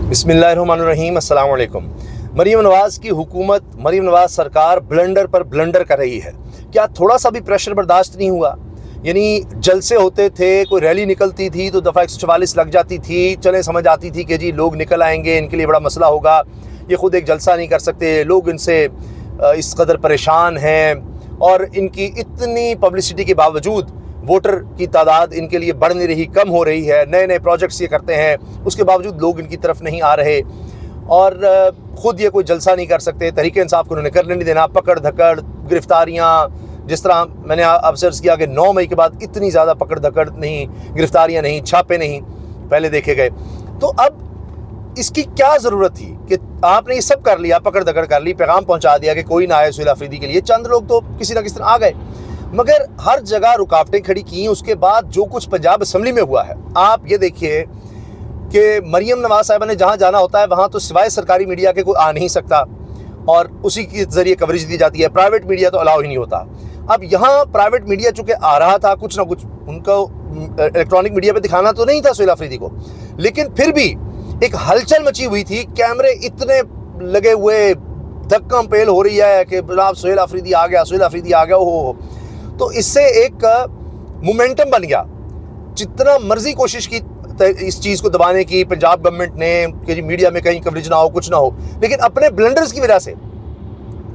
बिस्मिल्लाहिर्रहमानिर्रहीम, अस्सलाम वालेकुम। मरीम नवाज़ की हुकूमत, मरीम नवाज़ सरकार ब्लंडर पर ब्लंडर कर रही है। क्या थोड़ा सा भी प्रेशर बर्दाश्त नहीं हुआ? यानी जलसे होते थे, कोई रैली निकलती थी तो दफ़ा 144 लग जाती थी, चले समझ आती थी कि जी लोग निकल आएंगे, इनके लिए बड़ा मसला होगा, ये खुद एक जलसा नहीं कर सकते, लोग इनसे इस कदर परेशान हैं और इनकी इतनी पब्लिसिटी के बावजूद वोटर की तादाद इनके लिए बढ़ नहीं रही, कम हो रही है, नए नए प्रोजेक्ट्स ये करते हैं, उसके बावजूद लोग इनकी तरफ नहीं आ रहे और ख़ुद ये कोई जलसा नहीं कर सकते, तहरीक इंसाफ को उन्होंने करने नहीं देना, पकड़ धकड़, गिरफ्तारियाँ, जिस तरह मैंने ऑब्जर्व किया कि 9 मई के बाद इतनी ज़्यादा पकड़ धकड़ नहीं, गिरफ्तारियाँ नहीं, छापे नहीं पहले देखे गए। तो अब इसकी क्या ज़रूरत थी कि आपने ये सब कर लिया, पकड़ धकड़ कर ली, पैगाम पहुँचा दिया कि कोई ना आए सुहेल अफरीदी के लिए, चंद लोग तो किसी ना किसी तरह आ गए, मगर हर जगह रुकावटें खड़ी की। उसके बाद जो कुछ पंजाब असम्बली में हुआ है, आप ये देखिए कि मरीम नवाज़ साहिबा ने जहाँ जाना होता है वहाँ तो सिवाय सरकारी मीडिया के कोई आ नहीं सकता और उसी के ज़रिए कवरेज दी जाती है, प्राइवेट मीडिया तो अलाउ ही नहीं होता। अब यहाँ प्राइवेट मीडिया चूँकि आ रहा था, कुछ ना कुछ उनको इलेक्ट्रॉनिक मीडिया पे दिखाना तो नहीं था सुहेल अफरीदी को, लेकिन फिर भी एक हलचल मची हुई थी, कैमरे इतने लगे हुए, धक्कम पेल हो रही है कि जनाब सुहेल अफरीदी आ गया, सुहेल अफरीदी आ गया, हो। तो इससे एक मोमेंटम बन गया। जितना मर्जी कोशिश की इस चीज़ को दबाने की पंजाब गवर्नमेंट ने कि मीडिया में कहीं कवरेज ना हो, कुछ ना हो, लेकिन अपने ब्लंडर्स की वजह से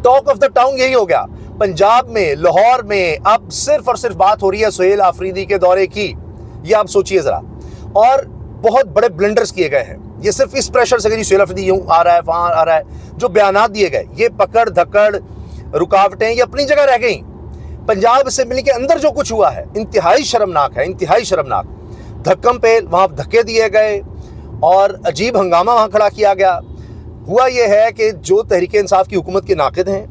टॉक ऑफ द टाउन यही हो गया। पंजाब में, लाहौर में अब सिर्फ और सिर्फ बात हो रही है सुहेल अफरीदी के दौरे की। ये आप सोचिए ज़रा, और बहुत बड़े ब्लंडर्स किए गए हैं। ये सिर्फ इस प्रेशर से कि सुहेल अफरीदी यूँ आ रहा है, वहाँ आ रहा है, जो बयानात दिए गए, ये पकड़ धकड़, रुकावटें, ये अपनी जगह रह गई। पंजाब असेंबली के अंदर जो कुछ हुआ है इंतहाई शर्मनाक है, इंतहाई शर्मनाक। धक्कम पे वहाँ धक्के दिए गए और अजीब हंगामा वहाँ खड़ा किया गया। हुआ ये है कि जो तहरीक इंसाफ की हुकूमत के नाक़िद हैं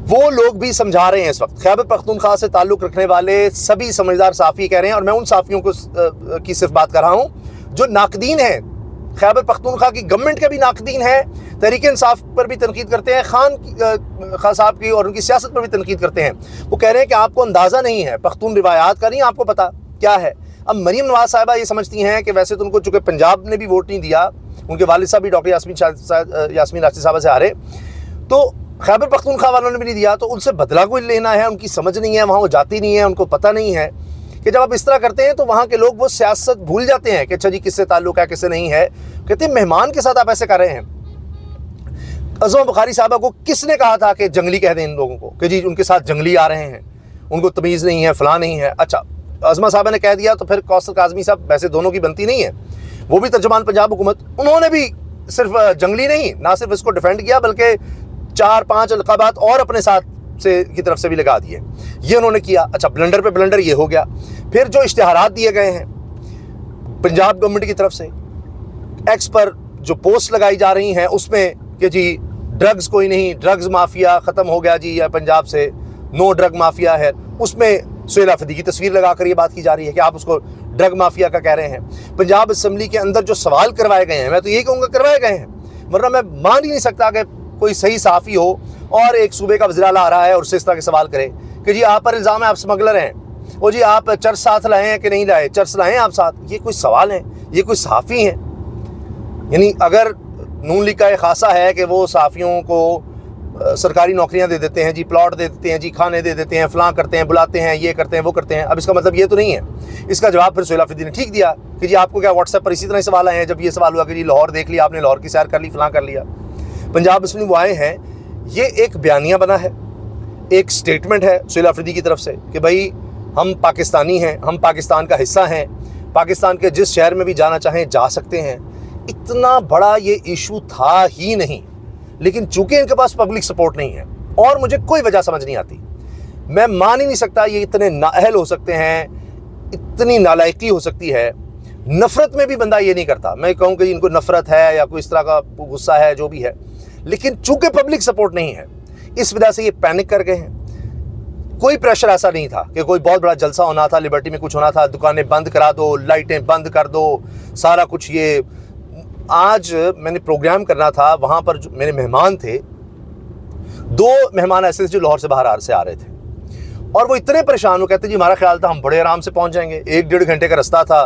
वो लोग भी समझा रहे हैं इस वक्त, खैबर पख्तूनख्वा से ताल्लुक़ रखने वाले सभी समझदार साफ़ी कह रहे हैं, और मैं उन साफ़ियों को की सिर्फ बात कर रहा हूँ जो नाक़दीन हैं, खैबर पख्तूनख्वा की गवर्नमेंट के भी नाक़दीन हैं, तहरीक इंसाफ पर भी तनकीद करते हैं, खान साहब की और उनकी सियासत पर भी तनकीद करते हैं। वो कह रहे हैं कि आपको अंदाज़ा नहीं है, पख्तून रिवायात का नहीं आपको पता क्या है। अब मरीम नवाज़ साहिबा ये समझती हैं कि वैसे तो उनको चूँकि पंजाब ने भी वोट नहीं दिया, उनके वालिद साहब भी डॉक्टर यास्मीन राशिद साहबा से हारे, तो खैबर पख्तूनख्वा वालों ने भी नहीं दिया, तो उनसे बदला कोई लेना है, उनकी समझ नहीं है, वहाँ वो जाती नहीं है, उनको पता नहीं है कि जब आप इस तरह करते हैं तो वहाँ के लोग वो सियासत भूल जाते हैं कि अच्छा जी किससे ताल्लुक़ है, किससे नहीं है। कहते हैं मेहमान के साथ आप ऐसे कर रहे हैं। अज़मा बुखारी साहबा को किसने कहा था कि जंगली कह दें इन लोगों को कि जी उनके साथ जंगली आ रहे हैं, उनको तमीज़ नहीं है, फ़लाँ नहीं है। अच्छा, अज़मा साहबा ने कह दिया तो फिर कौसर काज़मी साहब, वैसे दोनों की बनती नहीं है, वो भी तर्जुमान पंजाब हुकूमत, उन्होंने भी सिर्फ जंगली नहीं, ना सिर्फ इसको डिफेंड किया बल्कि 4-5 अलक़ाबात और अपने साथ से की तरफ से भी लगा दिए। ये उन्होंने किया। अच्छा, ब्लंडर पे ब्लंडर ये हो गया। फिर जो इश्तिहारात दिए गए हैं पंजाब गवर्नमेंट की तरफ से, एक्स पर जो पोस्ट लगाई जा रही हैं उसमें कि जी ड्रग्स कोई नहीं, ड्रग्स माफिया ख़त्म हो गया जी, या पंजाब से नो ड्रग माफिया है, उसमें सुहेल अफरीदी की तस्वीर लगाकर ये बात की जा रही है कि आप उसको ड्रग माफिया का कह रहे हैं। पंजाब असम्बली के अंदर जो सवाल करवाए गए हैं, मैं तो यही कहूँगा करवाए गए हैं, वरना मैं मान ही नहीं सकता कि कोई सही साफ़ी हो और एक सूबे का वज़ीर आला आ रहा है और उससे इस तरह के सवाल करे कि जी आप पर इल्ज़ाम है आप स्मगलर हैं, और जी आप चर्च साथ लाए हैं कि नहीं लाए, चर्च लाए हैं आप साथ। ये कोई सवाल है? ये कोई सहाफ़ी हैं? यानी अगर नून लीग का एक खासा है कि वो सहाफ़ियों को सरकारी नौकरियां दे देते हैं जी, प्लॉट दे देते हैं जी, खाने दे देते हैं, फ़लाँ करते हैं, बुलाते हैं, ये करते हैं, वो करते हैं, अब इसका मतलब ये तो नहीं है। इसका जवाब फिर सुहेल अफरीदी ने ठीक दिया कि जी आपको क्या व्हाट्सएप पर इसी तरह सवाल आए हैं जब ये सवाल हुआ कि जी लाहौर देख लिया आपने, लाहौर की सैर कर ली, फ़लाँ कर लिया। पंजाब असम्बली वो आए हैं, ये एक बयानिया बना है, एक स्टेटमेंट है सुहेल अफरीदी की तरफ से कि भाई हम पाकिस्तानी हैं, हम पाकिस्तान का हिस्सा हैं, पाकिस्तान के जिस शहर में भी जाना चाहें जा सकते हैं। इतना बड़ा ये इशू था ही नहीं, लेकिन चूंकि इनके पास पब्लिक सपोर्ट नहीं है और मुझे कोई वजह समझ नहीं आती, मैं मान ही नहीं सकता ये इतने नाअहल हो सकते हैं, इतनी नालायकी हो सकती है। नफ़रत में भी बंदा ये नहीं करता, मैं कहूँ कि इनको नफ़रत है या कोई इस तरह का गुस्सा है, जो भी है, लेकिन चूंकि पब्लिक सपोर्ट नहीं है इस वजह से ये पैनिक कर गए हैं। कोई प्रेशर ऐसा नहीं था कि कोई बहुत बड़ा जलसा होना था, लिबर्टी में कुछ होना था, दुकानें बंद करा दो, लाइटें बंद कर दो, सारा कुछ। ये आज मैंने प्रोग्राम करना था, वहाँ पर जो मेरे मेहमान थे, 2 मेहमान ऐसे थे जो लाहौर से बाहर से आ रहे थे और वो इतने परेशान हो, कहते जी हमारा ख्याल था हम बड़े आराम से पहुँच जाएंगे, 1-1.5 घंटे का रास्ता था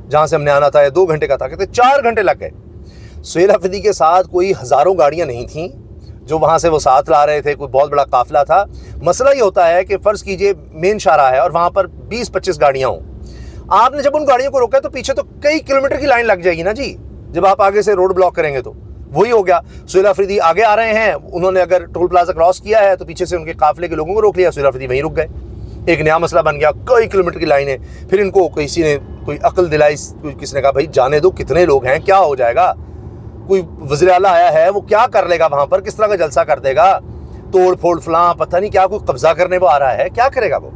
जहाँ से हमने आना था, या 2 घंटे का था, कहते 4 घंटे लग गए। سہیل آفریدی کے ساتھ کوئی ہزاروں گاڑیاں نہیں تھیں جو وہاں سے وہ ساتھ لا رہے تھے، کوئی بہت بڑا قافلہ تھا۔ مسئلہ یہ ہوتا ہے کہ فرض کیجئے مین شاہراہ ہے اور وہاں پر 20-25 گاڑیاں ہوں، آپ نے جب ان گاڑیوں کو روکا تو پیچھے تو کئی کلومیٹر کی لائن لگ جائے گی نا جی، جب آپ آگے سے روڈ بلاک کریں گے تو وہی ہو گیا۔ سہیل آفریدی آگے آ رہے ہیں، انہوں نے اگر ٹول پلازا کراس کیا ہے تو پیچھے سے ان کے قافلے کے لوگوں کو روک لیا، سہیل آفریدی وہیں رک گئے، ایک نیا مسئلہ بن گیا، کئی کلومیٹر کی لائنیں۔ پھر ان کو کسی نے کوئی عقل دلائی، کسی نے کہا بھائی جانے دو، کتنے لوگ ہیں، کیا ہو جائے گا، کوئی وزیر اعلیٰ آیا ہے وہ کیا کر لے گا وہاں پر، کس طرح کا جلسہ کر دے گا، توڑ پھوڑ فلاں پتہ نہیں کیا، کوئی قبضہ کرنے وہ آ رہا ہے، کیا کرے گا وہ۔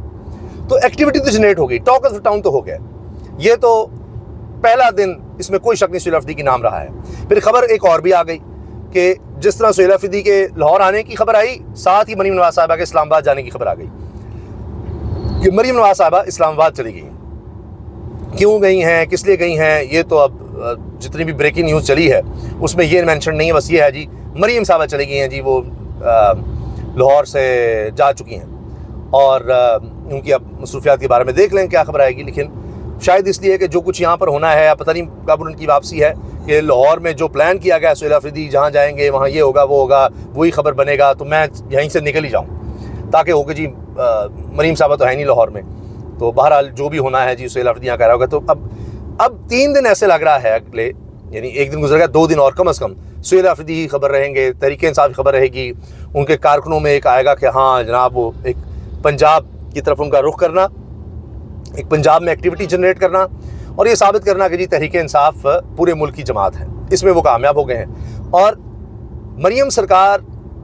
تو ایکٹیویٹی تو جنریٹ ہو گئی، ٹاک آف دا ٹاؤن تو ہو گیا۔ یہ تو پہلا دن، اس میں کوئی شک نہیں سہیل آفریدی کی نام رہا ہے۔ پھر خبر ایک اور بھی آ گئی کہ جس طرح سہیل آفریدی کے لاہور آنے کی خبر آئی، ساتھ ہی مریم نواز صاحبہ کے اسلام آباد جانے کی خبر آ گئی کہ مریم نواز صاحبہ اسلام آباد چلی گئی ہیں۔ کیوں گئی ہیں، کس لیے گئی ہیں، یہ تو اب جتنی بھی بریکنگ نیوز چلی ہے اس میں یہ مینشن نہیں ہے، بس یہ ہے جی مریم صاحبہ چلی گئی ہیں جی، وہ لاہور سے جا چکی ہیں، اور ان کی اب مصروفیات کے بارے میں دیکھ لیں کیا خبر آئے گی۔ لیکن شاید اس لیے کہ جو کچھ یہاں پر ہونا ہے، پتہ نہیں کب ان کی واپسی ہے، کہ لاہور میں جو پلان کیا گیا سہیل آفریدی جہاں جائیں گے وہاں یہ ہوگا وہ ہوگا، وہی خبر بنے گا، تو میں یہیں سے نکل ہی جاؤں تاکہ ہو کہ جی مریم صاحبہ تو ہے نہیں لاہور میں، تو بہرحال جو بھی ہونا ہے جی سہیل آفریدی یہاں کہہ رہا ہوگا۔ تو اب 3 دن ایسے لگ رہا ہے اگلے، یعنی ایک دن گزر گیا، 2 دن اور کم از کم سہیل آفریدی کی خبر رہیں گے، تحریک انصاف کی خبر رہے گی، ان کے کارکنوں میں ایک آئے گا کہ ہاں جناب وہ ایک پنجاب کی طرف ان کا رخ کرنا، ایک پنجاب میں ایکٹیویٹی جنریٹ کرنا، اور یہ ثابت کرنا کہ جی تحریک انصاف پورے ملک کی جماعت ہے، اس میں وہ کامیاب ہو گئے ہیں۔ اور مریم سرکار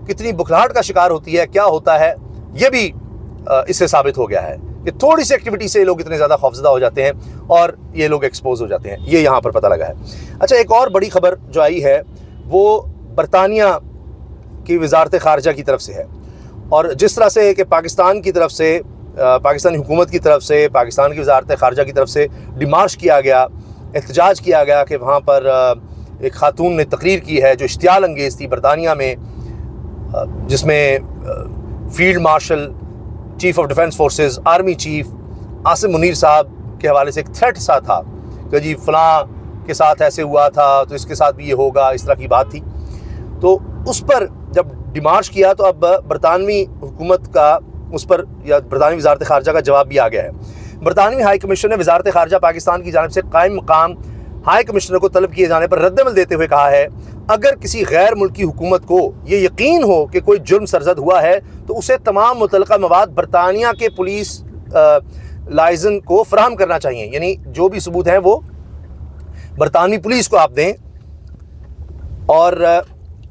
کتنی بکھلاہٹ کا شکار ہوتی ہے، کیا ہوتا ہے، یہ بھی اس سے ثابت ہو گیا ہے کہ تھوڑی سی ایکٹیویٹی سے لوگ اتنے زیادہ خوفزدہ ہو جاتے ہیں اور یہ لوگ ایکسپوز ہو جاتے ہیں، یہ یہاں پر پتہ لگا ہے۔ اچھا، ایک اور بڑی خبر جو آئی ہے وہ برطانیہ کی وزارت خارجہ کی طرف سے ہے، اور جس طرح سے کہ پاکستان کی طرف سے، پاکستانی حکومت کی طرف سے، پاکستان کی وزارت خارجہ کی طرف سے ڈیمارش کیا گیا، احتجاج کیا گیا کہ وہاں پر ایک خاتون نے تقریر کی ہے جو اشتعال انگیز تھی برطانیہ میں، جس میں field marshal, chief of defence forces, army chief Asim Munir صاحب کے حوالے سے ایک تھریٹ سا تھا کہ جی فلاں کے ساتھ ایسے ہوا تھا تو اس کے ساتھ بھی یہ ہوگا، اس طرح کی بات تھی۔ تو اس پر جب ڈیمارش کیا تو اب برطانوی حکومت کا اس پر، یا برطانوی وزارت خارجہ کا جواب بھی آ گیا ہے۔ برطانوی ہائی کمیشن نے وزارت خارجہ پاکستان کی جانب سے قائم مقام ہائی کمشنر کو طلب کیے جانے پر رد عمل دیتے ہوئے کہا ہے، اگر کسی غیر ملکی حکومت کو یہ یقین ہو کہ کوئی جرم سرزد ہوا ہے تو اسے تمام متعلقہ مواد برطانیہ کے پولیس لائزن کو فراہم کرنا چاہیے، یعنی جو بھی ثبوت ہیں وہ برطانوی پولیس کو آپ دیں، اور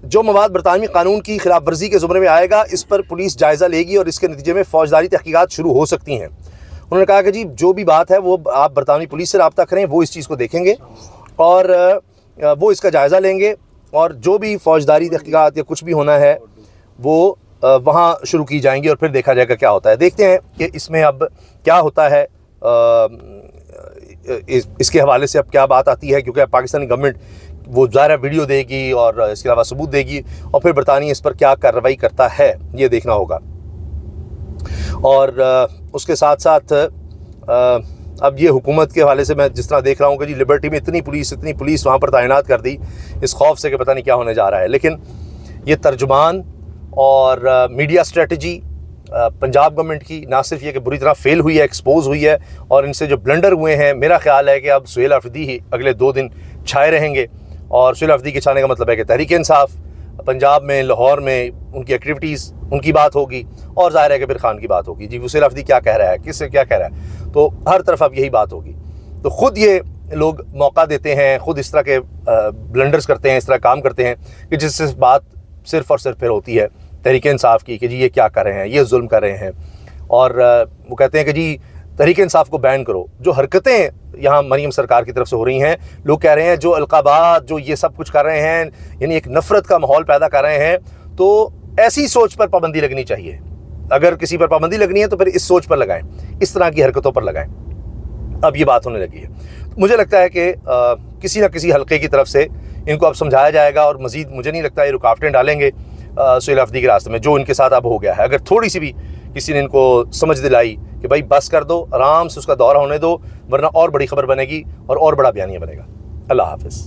جو مواد برطانوی قانون کی خلاف ورزی کے زمرے میں آئے گا اس پر پولیس جائزہ لے گی اور اس کے نتیجے میں فوجداری تحقیقات شروع ہو سکتی ہیں۔ انہوں نے کہا کہ جی جو بھی بات ہے وہ آپ برطانوی پولیس سے رابطہ کریں، وہ اس چیز کو دیکھیں گے اور وہ اس کا جائزہ لیں گے، اور جو بھی فوجداری تحقیقات یا کچھ بھی ہونا ہے وہ وہاں شروع کی جائیں گی، اور پھر دیکھا جائے گا کیا ہوتا ہے۔ دیکھتے ہیں کہ اس میں اب کیا ہوتا ہے، اس کے حوالے سے اب کیا بات آتی ہے، کیونکہ اب پاکستانی گورنمنٹ وہ ظاہر ویڈیو دے گی اور اس کے علاوہ ثبوت دے گی، اور پھر برطانیہ اس پر کیا کارروائی کرتا ہے یہ دیکھنا ہوگا۔ اور اس کے ساتھ ساتھ اب یہ حکومت کے حوالے سے میں جس طرح دیکھ رہا ہوں کہ جی لبرٹی میں اتنی پولیس وہاں پر تعینات کر دی اس خوف سے کہ پتہ نہیں کیا ہونے جا رہا ہے، لیکن یہ ترجمان اور میڈیا اسٹریٹجی پنجاب گورنمنٹ کی نہ صرف یہ کہ بری طرح فیل ہوئی ہے، ایکسپوز ہوئی ہے، اور ان سے جو بلنڈر ہوئے ہیں، میرا خیال ہے کہ اب سہیل آفریدی ہی اگلے 2 دن چھائے رہیں گے، اور سہیل آفریدی کے چھانے کا مطلب ہے کہ تحریک انصاف پنجاب میں، لاہور میں ان کی ایکٹیویٹیز، ان کی بات ہوگی، اور ظاہر ہے کہ پھر خان کی بات ہوگی، جی سہیل آفریدی کیا کہہ رہا ہے، کس سے کیا کہہ رہا ہے، تو ہر طرف اب یہی بات ہوگی۔ تو خود یہ لوگ موقع دیتے ہیں، خود اس طرح کے بلنڈرز کرتے ہیں، اس طرح کام کرتے ہیں کہ جس سے بات صرف اور صرف پھر ہوتی ہے تحریک انصاف کی کہ جی یہ کیا کر رہے ہیں، یہ ظلم کر رہے ہیں، اور وہ کہتے ہیں کہ جی تحریک انصاف کو بین کرو۔ جو حرکتیں یہاں مریم سرکار کی طرف سے ہو رہی ہیں، لوگ کہہ رہے ہیں جو القابات، جو یہ سب کچھ کر رہے ہیں، یعنی ایک نفرت کا ماحول پیدا کر رہے ہیں، تو ایسی سوچ پر پابندی لگنی چاہیے۔ اگر کسی پر پابندی لگنی ہے تو پھر اس سوچ پر لگائیں، اس طرح کی حرکتوں پر لگائیں۔ اب یہ بات ہونے لگی ہے، مجھے لگتا ہے کہ کسی نہ کسی حلقے کی طرف سے ان کو اب سمجھایا جائے گا، اور مزید مجھے نہیں لگتا یہ رکاوٹیں ڈالیں گے سہیل آفریدی کے راستے میں، جو ان کے ساتھ اب ہو گیا ہے۔ اگر تھوڑی سی بھی کسی نے ان کو سمجھ دلائی کہ بھائی بس کر دو، آرام سے اس کا دورہ ہونے دو، ورنہ اور بڑی خبر بنے گی اور بڑا بیانیہ بنے گا۔ اللہ حافظ۔